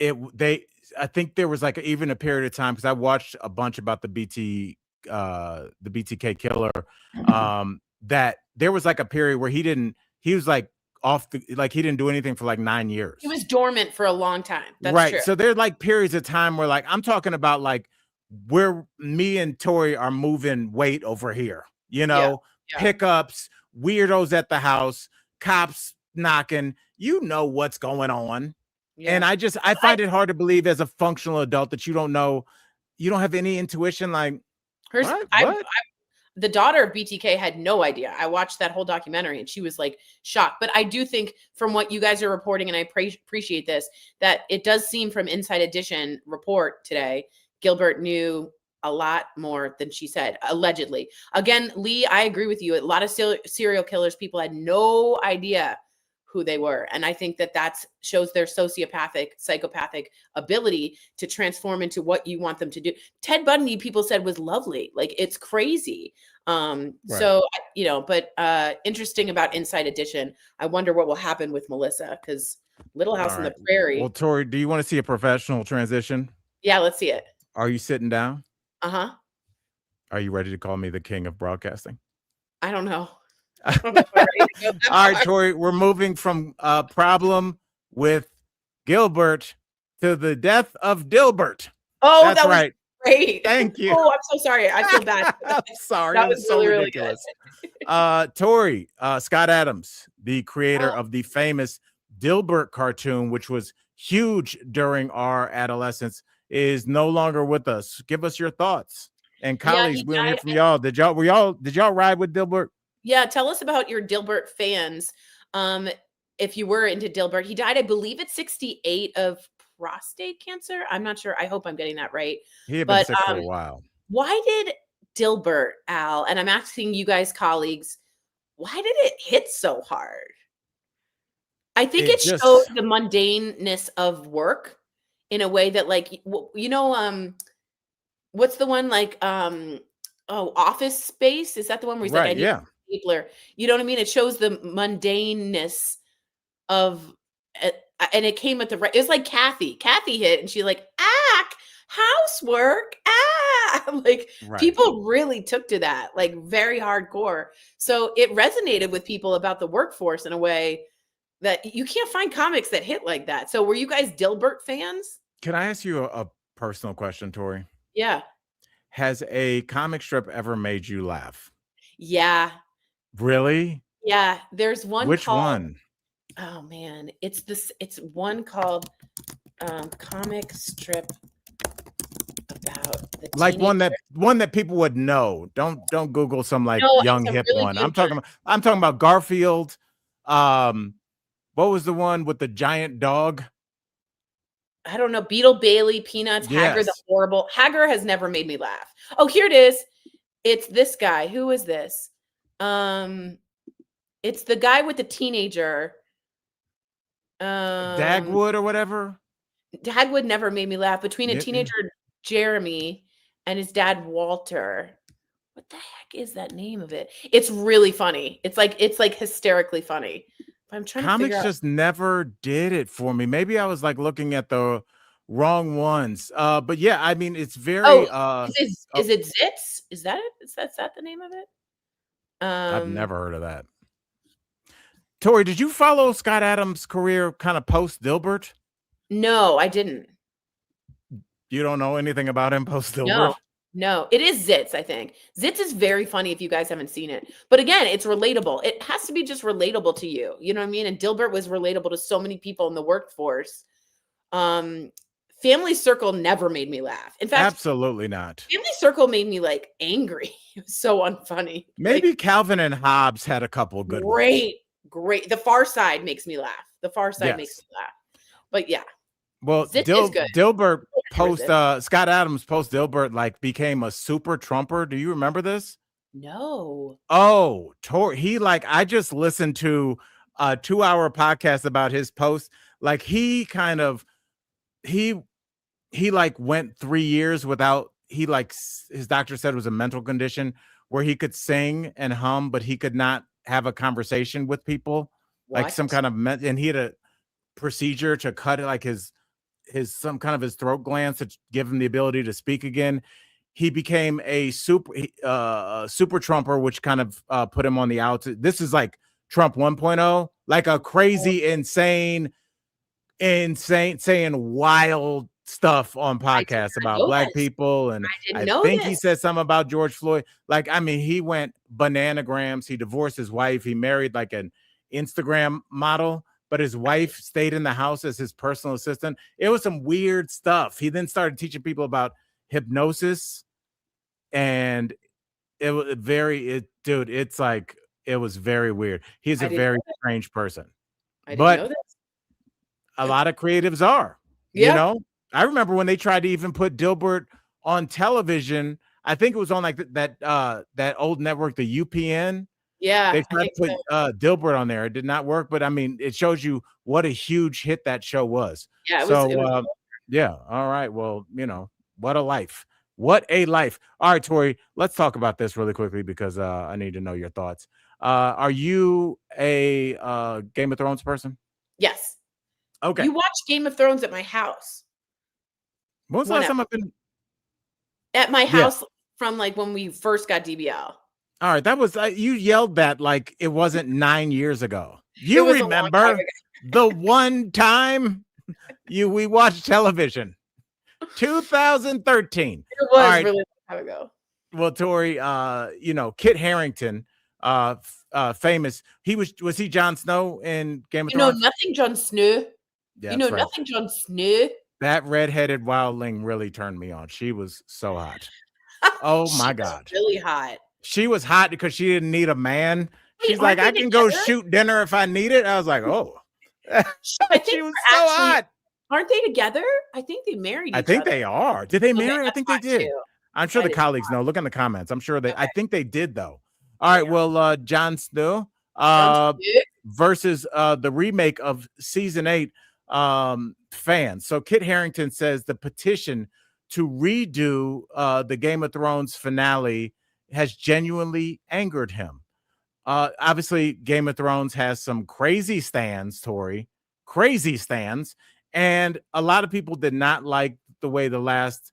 I think there was like even a period of time because I watched a bunch about the BTK killer, that there was like a period where he was like he didn't do anything for like 9 years. he was dormant for a long time. That's Right. true. So there's like periods of time where like I'm talking about like where me and Tory are moving weight over here, Yeah. pickups, weirdos at the house, cops knocking, what's going on. Yeah. And I find it hard to believe as a functional adult that you don't have any intuition. Like, what? the daughter of BTK had no idea. I watched that whole documentary and she was like shocked. But I do think from what you guys are reporting, and I appreciate this, that it does seem from Inside Edition report today, Gilbert knew a lot more than she said, allegedly. Again, Lee, I agree with you. A lot of serial killers, people had no idea who they were. And I think that shows their psychopathic ability to transform into what you want them to do. Ted Bundy, people said, was lovely. Like, it's crazy. So, but interesting about Inside Edition. I wonder what will happen with Melissa, because Little House on the Prairie. Well, Tory, do you want to see a professional transition? Yeah, let's see it. Are you sitting down? Uh-huh. Are you ready to call me the king of broadcasting? I don't know. All right, Tory, we're moving from a problem with Gilbert to the death of Dilbert. Oh, that's that right. Was great. Thank you. Oh, I'm so sorry. I feel bad. I'm sorry. That was so really, ridiculous. Really good. Tory, Scott Adams, the creator of the famous Dilbert cartoon, which was huge during our adolescence, is no longer with us. Give us your thoughts. And colleagues, we'll hear from y'all. Did y'all ride with Dilbert? Yeah, tell us about your Dilbert fans. If you were into Dilbert, he died, I believe, at 68 of prostate cancer. I'm not sure. I hope I'm getting that right. He had been sick for a while. Why did Dilbert, Al, and I'm asking you guys, colleagues, why did it hit so hard? I think it showed the mundaneness of work in a way that, like, what's the one, like, Office Space? Is that the one where he's like, I need stapler? You know what I mean? It shows the mundaneness of it, and it came at the right. It was like Kathy hit, and she's like, housework, like people really took to that, like very hardcore. So it resonated with people about the workforce in a way that you can't find comics that hit like that. So were you guys Dilbert fans? Can I ask you a personal question, Tory? Yeah. Has a comic strip ever made you laugh? Yeah. Really? Yeah. There's one. Which one? Oh man, it's one called comic strip about the like one that people would know. Don't Google some young hip really one. I'm talking about Garfield. What was the one with the giant dog? I don't know. Beetle Bailey, Peanuts, Hagar the Horrible. Hagar has never made me laugh. Oh, here it is. It's this guy. Who is this? It's the guy with the teenager. Dagwood or whatever. Dagwood never made me laugh. Between a teenager Jeremy and his dad Walter. What the heck is that name of it? It's really funny. It's like hysterically funny. I'm trying Comics to figure out. just never did it for me. Maybe I was like looking at the wrong ones. But yeah, I mean, it's very. Is it Zits? Is that it? Is that the name of it? I've never heard of that. Tory, did you follow Scott Adams' career kind of post Dilbert? No, I didn't. You don't know anything about him post Dilbert? No, it is Zits, I think. Zits is very funny if you guys haven't seen it. But again, it's relatable. It has to be just relatable to you. You know what I mean? And Dilbert was relatable to so many people in the workforce. Family Circle never made me laugh. In fact, absolutely not. Family Circle made me like angry. It was so unfunny. Maybe like, Calvin and Hobbes had a couple of good ones. Great. The Far Side makes me laugh. The Far Side makes me laugh. But yeah. Well, Dilbert post Scott Adams post Dilbert like became a super Trumper. Do you remember this? No. Oh, he I just listened to a 2-hour podcast about his post. Like he went 3 years without. His doctor said it was a mental condition where he could sing and hum, but he could not have a conversation with people. What? Like some kind of and he had a procedure to cut it, like his some kind of his throat glands to give him the ability to speak again. He became a super Trumper, which kind of put him on the outs. This is like Trump 1.0, like a crazy, insane saying wild stuff on podcasts about black people. And I think he said something about George Floyd. Like, I mean, he went bananagrams. He divorced his wife. He married like an Instagram model, but his wife stayed in the house as his personal assistant. It was some weird stuff. He then started teaching people about hypnosis, and It was dude, it's like it was very weird. He's I a didn't very know that. strange person. I didn't But know this. a lot of creatives are, you Yeah. know? I remember when they tried to even put Dilbert on television. I think it was on like that old network, the UPN. They Yeah, I tried to think put so. Dilbert on there. It did not work, but I mean, it shows you what a huge hit that show was. Yeah, it So was yeah, all right. Well, what a life. What a life. All right, Tori, let's talk about this really quickly because I need to know your thoughts. Are you a Game of Thrones person? yes. Okay. You watched Game of Thrones at my house. When was the One last ep time I've been? at my Yeah. house from, like, when we first got DBL. All right. That was you yelled that like it wasn't 9 years ago. It You was a long time remember ago. the one time we watched television? 2013. It All was right. really long time ago. Well, Tori, Kit Harington, famous. Was he Jon Snow in Game of You know Thrones? nothing, Jon Snow. Yeah, You know that's right. nothing, Jon Snow. That redheaded wildling really turned me on. She was so hot. Oh She my was God. really hot. She was hot because she didn't need a man. Wait, She's like, aren't they I can go together? shoot dinner if I need it. I was like, oh. I She think was they're so actually hot. aren't they together? I think they married I each think other. they are. Did they Okay, marry? I that's think they hot did. too. I'm sure That the is colleagues know. Look in the comments. I'm sure I okay. think they did though. All right. Yeah. Well, Jon Snow Jon Snow. versus the remake of season 8 fans. So Kit Harington says the petition to redo the Game of Thrones finale has genuinely angered him. Obviously, Game of Thrones has some crazy stands, Tori, crazy stands, and a lot of people did not like the way the last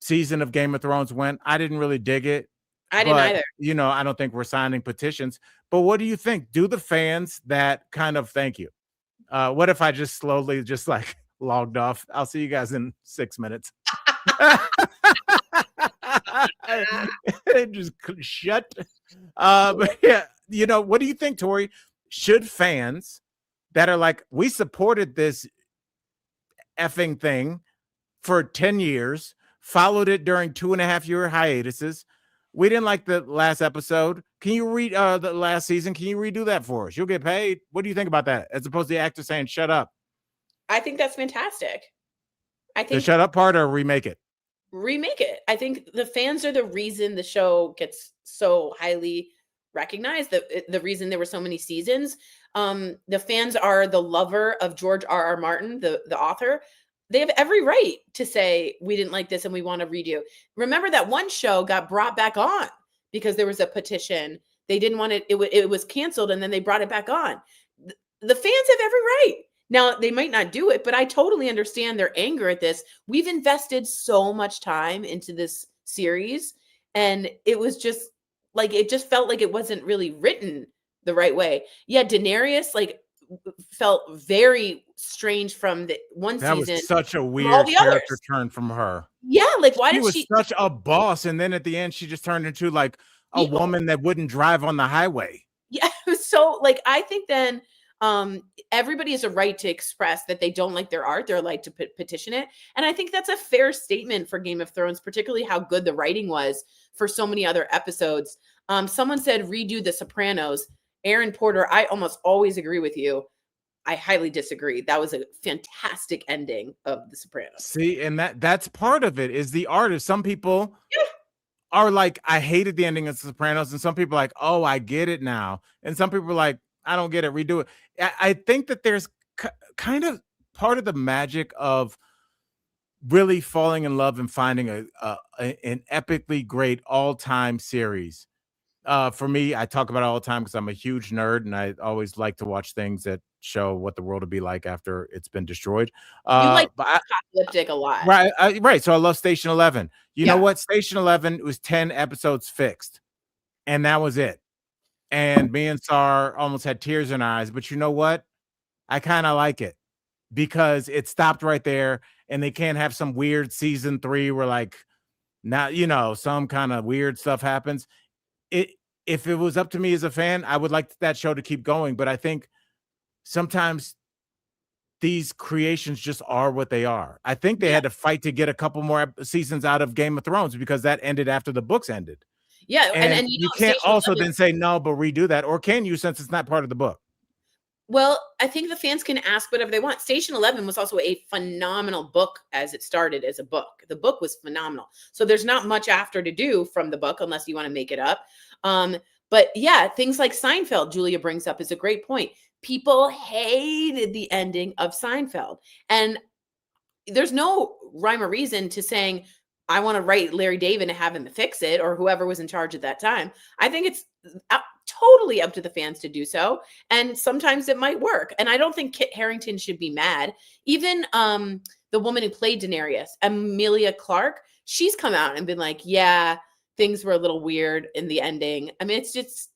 season of Game of Thrones went. I didn't really dig it, I didn't but either. I don't think we're signing petitions. But what do you think? Do the fans that kind of thank you? What if I just slowly just like logged off? I'll see you guys in 6 minutes. Just shut. But yeah, what do you think, Tori? Should fans that are like, we supported this effing thing for 10 years, followed it during 2.5-year hiatuses. We didn't like the last episode. Can you read the last season? Can you redo that for us? You'll get paid. What do you think about that? As opposed to the actor saying, shut up. I think that's fantastic. I The think shut up part or remake it? remake it. I think the fans are the reason the show gets so highly recognized. The reason there were so many seasons. The fans are the lover of George R.R. Martin, the author. They have every right to say we didn't like this and we want to redo. Remember that one show got brought back on because there was a petition. They didn't want it. It was canceled and then they brought it back on. The fans have every right. Now, they might not do it, but I totally understand their anger at this. We've invested so much time into this series, and it was just like it just felt like it wasn't really written the right way. Yeah, Daenerys felt very strange from the one That was season such a from all weird the character others. turn from her. Yeah, like why She did was she such a boss, and then at the end, she just turned into like a yeah, woman that wouldn't drive on the highway. yeah, so like I think then everybody has a right to express that they don't like their art. They're like to petition it. And I think that's a fair statement for Game of Thrones, particularly how good the writing was for so many other episodes. Someone said redo The Sopranos. Aaron Porter, I almost always agree with you. I highly disagree. That was a fantastic ending of The Sopranos. See, and that's part of it is the art. Some people Yeah. are like, I hated the ending of Sopranos, and some people are like, oh, I get it now, and some people are like, I don't get it, redo it. I think that there's kind of part of the magic of really falling in love and finding an epically great all-time series. For me, I talk about it all the time because I'm a huge nerd and I always like to watch things that show what the world would be like after it's been destroyed. You like But apocalyptic a lot. right. So I love Station 11. You know Yeah. what? Station 11 was 10 episodes fixed, and that was it. And me and Sar almost had tears in our eyes. But you know what? I kind of like it because it stopped right there, and they can't have some weird season 3 where like now some kind of weird stuff happens. If it was up to me as a fan, I would like that show to keep going. But I think sometimes these creations just are what they are. I think they had to fight to get a couple more seasons out of Game of Thrones because that ended after the books ended. Yeah, And you you know, can't Station also 11. then say no, but redo that, or can you, since it's not part of the book? Well, I think the fans can ask whatever they want. Station 11 was also a phenomenal book as it started as a book. The book was phenomenal. So there's not much after to do from the book unless you want to make it up. But yeah, things like Seinfeld, Julia brings up, is a great point. People hated the ending of Seinfeld. And there's no rhyme or reason to saying, I want to write Larry David and have him fix it, or whoever was in charge at that time. I think it's totally up to the fans to do so. And sometimes it might work. And I don't think Kit Harington should be mad. Even the woman who played Daenerys, Emilia Clarke, she's come out and been like, yeah, things were a little weird in the ending. I mean, it's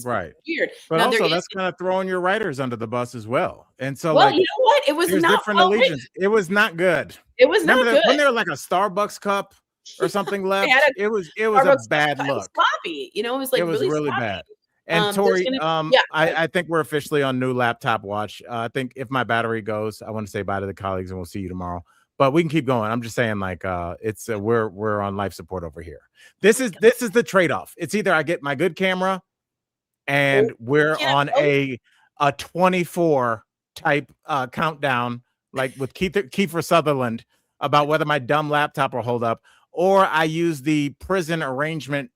Right. weird. But Now also that's kind of throwing your writers under the bus as well. And so well, like, you know what? It was there's not different well written. allegiance. It was not good. It was Remember not that good. when there like a Starbucks cup or something left? It was a bad It was look. sloppy. You know, it was like It was really sloppy. bad. And Tory, yeah. I think we're officially on new laptop watch. I think if my battery goes, I want to say bye to the colleagues and we'll see you tomorrow. But we can keep going. I'm just saying, like, it's we're on life support over here. This is the trade-off. It's either I get my good camera and we're on a 24 type countdown, like with Kiefer Sutherland, about whether my dumb laptop will hold up, or I use the prison arraignment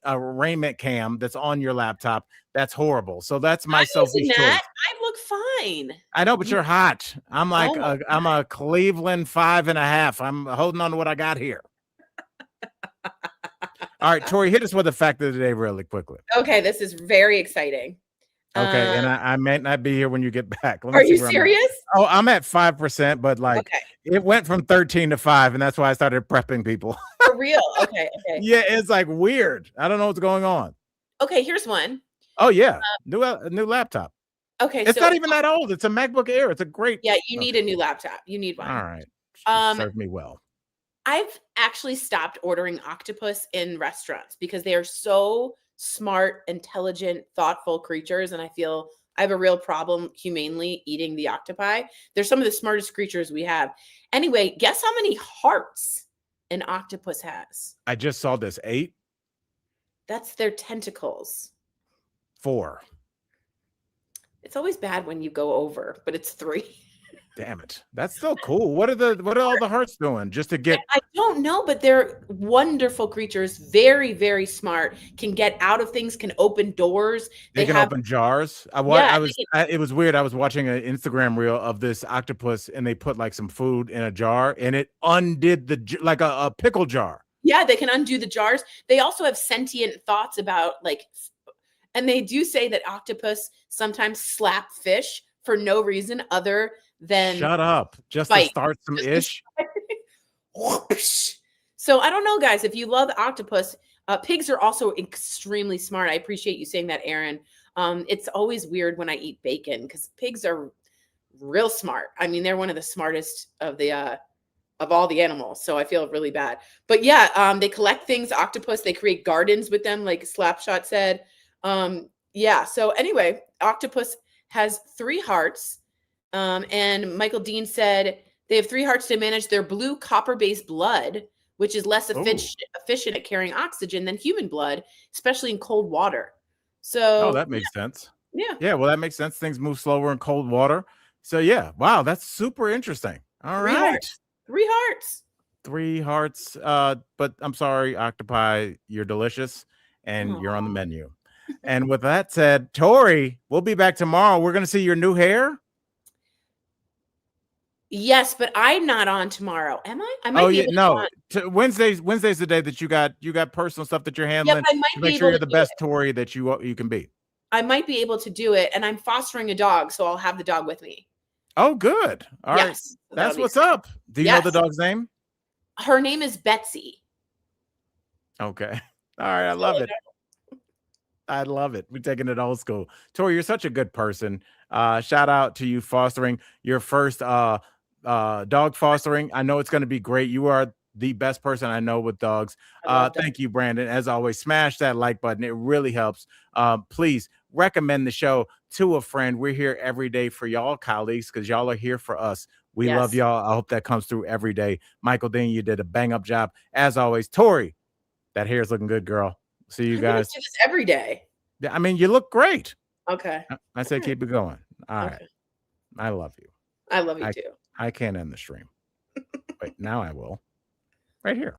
cam that's on your laptop. That's horrible. So that's my selfish choice. I look fine. I know, but you're hot. I'm like I'm a Cleveland 5.5. I'm holding on to what I got here. All right, Tory, hit us with the fact of the day really quickly. Okay, this is very exciting. Okay, and I might not be here when you get back. Are you serious? I'm at 5%, but like it went from 13 to 5, and that's why I started prepping people. For real? Okay. Yeah, it's like weird. I don't know what's going on. Okay, here's one. Oh yeah, new laptop. Okay, it's not even that old. It's a MacBook Air. It's a great. Yeah, you need a new laptop. You need one. All right. Serve me well. I've actually stopped ordering octopus in restaurants because they are so smart, intelligent, thoughtful creatures, and I feel I have a real problem humanely eating the octopi. They're some of the smartest creatures we have. Anyway, guess how many hearts an octopus has? I just saw this. 8. That's their tentacles. 4. It's always bad when you go over, but it's 3. Damn it. That's still cool. What are all the hearts doing just to get? I don't know, but they're wonderful creatures. Very, very smart. Can get out of things, can open doors. They can open jars. It was weird. I was watching an Instagram reel of this octopus and they put like some food in a jar and it undid like a pickle jar. Yeah, they can undo the jars. They also have sentient thoughts about and they do say that octopus sometimes slap fish for no reason other than shut up, just to start some ish. So I don't know, guys. If you love octopus, pigs are also extremely smart. I appreciate you saying that, Aaron. It's always weird when I eat bacon because pigs are real smart. I mean, they're one of the smartest of all the animals. So I feel really bad. But yeah, they collect things. Octopus. They create gardens with them, like Slapshot said. Yeah. So anyway, octopus has 3 hearts. And Michael Dean said they have 3 hearts to manage their blue copper-based blood, which is less efficient at carrying oxygen than human blood, especially in cold water. So that makes sense. Yeah. Yeah, well, that makes sense. Things move slower in cold water. So yeah, wow, that's super interesting. All right. 3 hearts. 3 hearts. But I'm sorry, octopi, you're delicious and you're on the menu. And with that said, Tory, we'll be back tomorrow. We're gonna see your new hair. Yes, but I'm not on tomorrow. Am I? I might be able no. Wednesday's the day that you got personal stuff that you're handling. Yep, to make sure you're the best Tory that you can be. I might be able to do it, and I'm fostering a dog, so I'll have the dog with me. Oh, good. All right. That's what's up. Do you know the dog's name? Her name is Betsy. Okay. All right. I love it. I love it. We're taking it old school. Tory, you're such a good person. Shout out to you fostering your first dog fostering. I know it's going to be great. You are the best person I know with dogs. Thank you, Brandon. As always, smash that like button. It really helps. Please recommend the show to a friend. We're here every day for y'all colleagues because y'all are here for us. We love y'all. I hope that comes through every day. Michael Dean, you did a bang up job. As always, Tory, that hair is looking good, girl. See you I'm gonna guys. do this every day. I mean, you look great. Okay. I say Okay. keep it going. All right. Okay. I love you. I love you too. I can't end the stream. Wait, now I will. Right here.